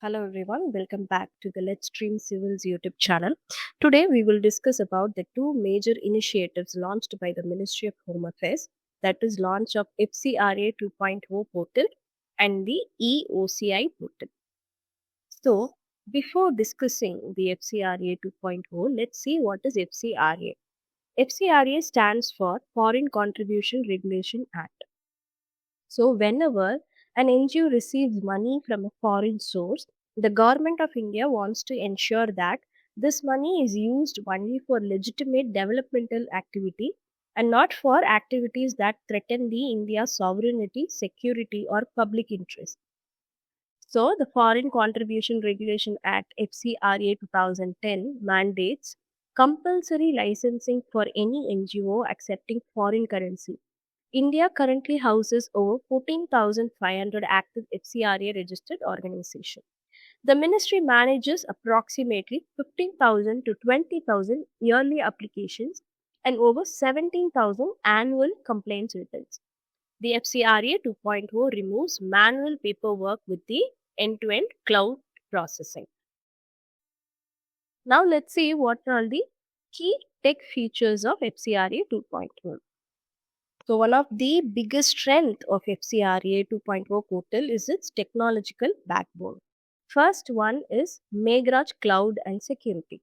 Hello everyone, welcome back to the Let's Stream Civils YouTube channel. Today we will discuss about the two major initiatives launched by the Ministry of Home Affairs, that is launch of FCRA 2.0 portal and the e-OCI portal. So before discussing the FCRA 2.0, let's see what is FCRA. FCRA stands for Foreign Contribution Regulation Act. So, whenever an NGO receives money from a foreign source, the government of India wants to ensure that this money is used only for legitimate developmental activity and not for activities that threaten the India's sovereignty, security, or public interest. So, the Foreign Contribution Regulation Act FCRA 2010 mandates compulsory licensing for any NGO accepting foreign currency. India currently houses over 14,500 active FCRA registered organizations. The ministry manages approximately 15,000 to 20,000 yearly applications and over 17,000 annual complaints returns. The FCRA 2.0 removes manual paperwork with the end-to-end cloud processing. Now let's see what are the key tech features of FCRA 2.0. So one of the biggest strength of FCRA 2.0 portal is its technological backbone. First one is Meghraj Cloud and Security.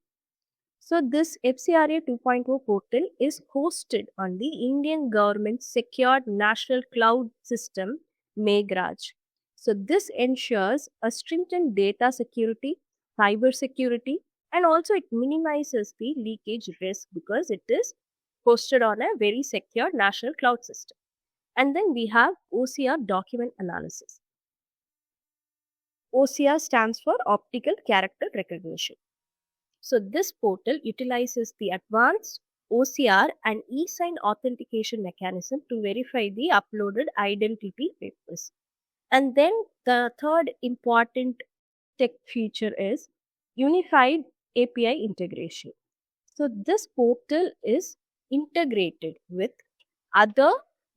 So this FCRA 2.0 portal is hosted on the Indian government's secured national cloud system Meghraj. So this ensures a stringent data security, cyber security, and also it minimizes the leakage risk because it is hosted on a very secure national cloud system. And then we have OCR document analysis. OCR stands for Optical Character Recognition. So this portal utilizes the advanced OCR and e-sign authentication mechanism to verify the uploaded identity papers. And then the third important tech feature is unified API integration. So this portal is integrated with other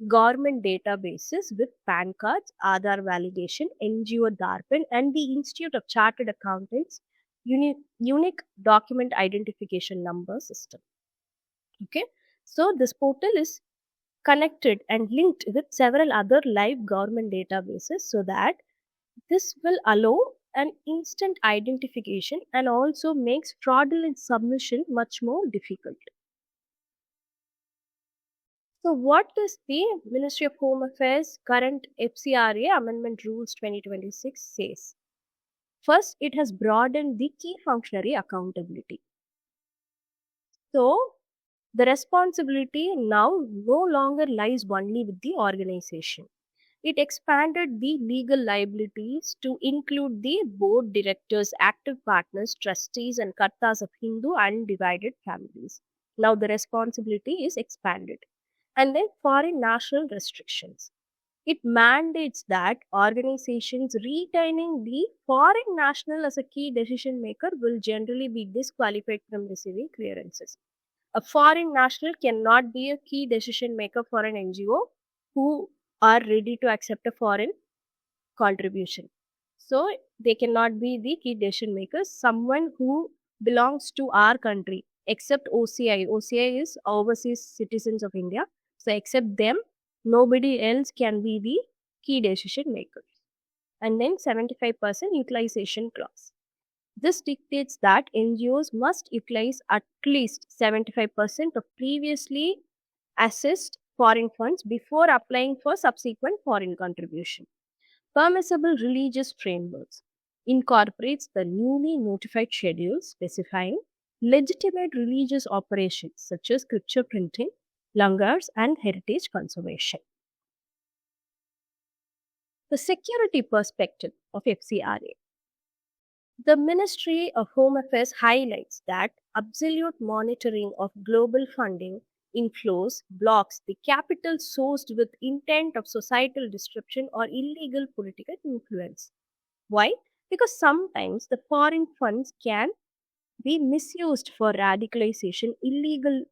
government databases with PAN cards, Aadhaar validation, NGO DARPAN, and the Institute of Chartered Accountants unique document identification number system. Okay, so this portal is connected and linked with several other live government databases so that this will allow an instant identification and also makes fraudulent submission much more difficult. So, what is the Ministry of Home Affairs current FCRA Amendment Rules 2026 says? First, it has broadened the key functionary accountability. So, the responsibility now no longer lies only with the organization. It expanded the legal liabilities to include the board directors, active partners, trustees, and kartas of Hindu undivided families. Now, the responsibility is expanded. And then foreign national restrictions. It mandates that organizations retaining the foreign national as a key decision maker will generally be disqualified from receiving clearances. A foreign national cannot be a key decision maker for an NGO who are ready to accept a foreign contribution. So they cannot be the key decision makers. Someone who belongs to our country, except OCI. OCI is overseas citizens of India. So except them, nobody else can be the key decision makers. And then 75% utilization clause. This dictates that NGOs must utilize at least 75% of previously assessed foreign funds before applying for subsequent foreign contribution. Permissible religious frameworks incorporates the newly notified schedule specifying legitimate religious operations such as scripture printing, langars, and heritage conservation. The security perspective of FCRA. The Ministry of Home Affairs highlights that absolute monitoring of global funding inflows blocks the capital sourced with intent of societal disruption or illegal political influence. Why? Because sometimes the foreign funds can be misused for radicalization, illegal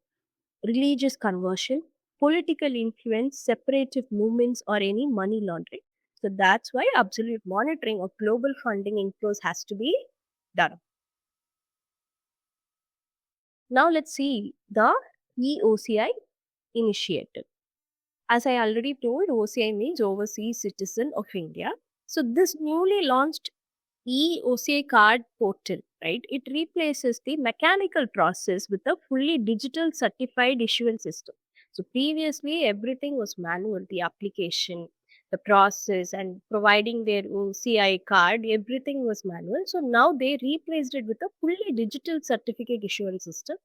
religious conversion, political influence, separatist movements, or any money laundering. So that's why absolute monitoring of global funding inflows has to be done. Now let's see the e-OCI initiative. As I already told, OCI means Overseas Citizen of India. So this newly launched e-OCI card portal, right? It replaces the mechanical process with a fully digital certified issuance system. So previously everything was manual, the application, the process and providing their OCI card, everything was manual. So now they replaced it with a fully digital certificate issuance system.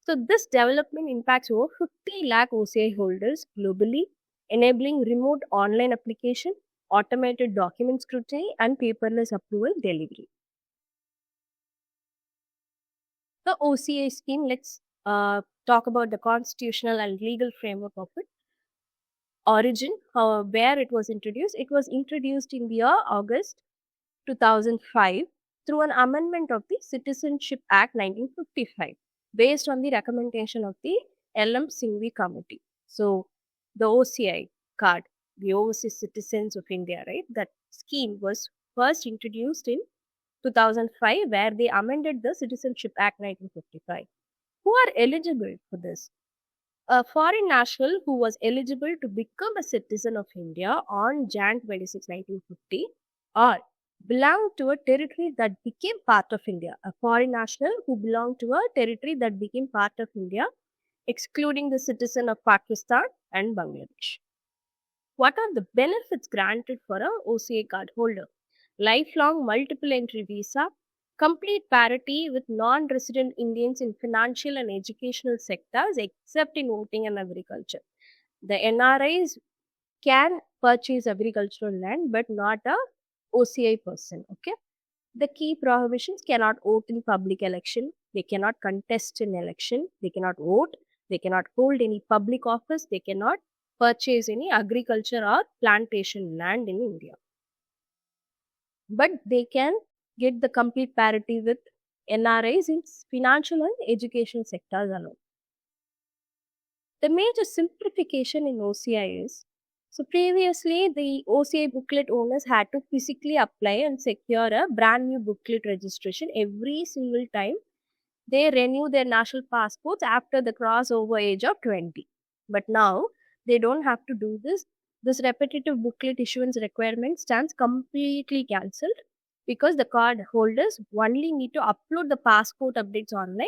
So this development impacts over 50 lakh OCI holders globally, enabling remote online application, automated document scrutiny, and paperless approval delivery. The OCI scheme, let's talk about the constitutional and legal framework of it. Origin, where it was introduced. It was introduced in the year August 2005 through an amendment of the Citizenship Act 1955 based on the recommendation of the LM Singhvi Committee. So, the OCI card, the Overseas Citizens of India, right? That scheme was first introduced in 2005 where they amended the Citizenship Act 1955. Who are eligible for this? A foreign national who was eligible to become a citizen of India on Jan 26, 1950 or belonged to a territory that became part of India. A foreign national who belonged to a territory that became part of India, excluding the citizen of Pakistan and Bangladesh. What are the benefits granted for a OCA card holder? Lifelong multiple entry visa, complete parity with non-resident Indians in financial and educational sectors except in voting and agriculture. The NRIs can purchase agricultural land but not a OCI person. Okay. The key prohibitions: cannot vote in public election, they cannot contest in election, they cannot vote, they cannot hold any public office, they cannot purchase any agriculture or plantation land in India. But they can get the complete parity with NRIs in financial and education sectors alone. The major simplification in OCI is, so previously the OCI booklet owners had to physically apply and secure a brand new booklet registration every single time they renew their national passports after the crossover age of 20. But now they don't have to do this. This repetitive booklet issuance requirement stands completely cancelled because the card holders only need to upload the passport updates online,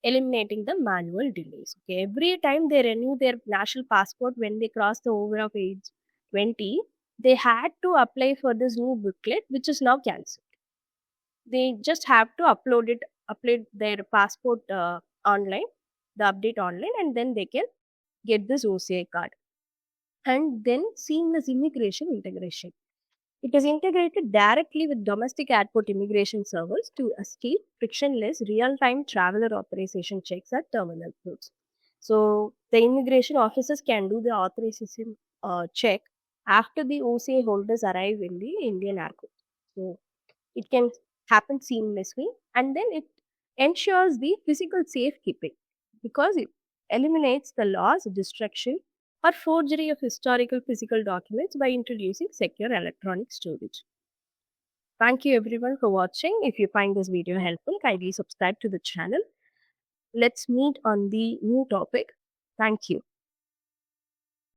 eliminating the manual delays. Okay, every time they renew their national passport when they cross the over of age 20, they had to apply for this new booklet, which is now cancelled. They just have to upload their passport online, the update online, and then they can get this OCI card. And then seamless immigration integration. It is integrated directly with domestic airport immigration servers to achieve frictionless real-time traveler authorization checks at terminal ports. So the immigration officers can do the authorization check after the OCA holders arrive in the Indian airport. So it can happen seamlessly, and then it ensures the physical safekeeping because it eliminates the loss, destruction, or forgery of historical physical documents by introducing secure electronic storage. Thank you everyone for watching. If you find this video helpful, kindly subscribe to the channel. Let's meet on the new topic. Thank you.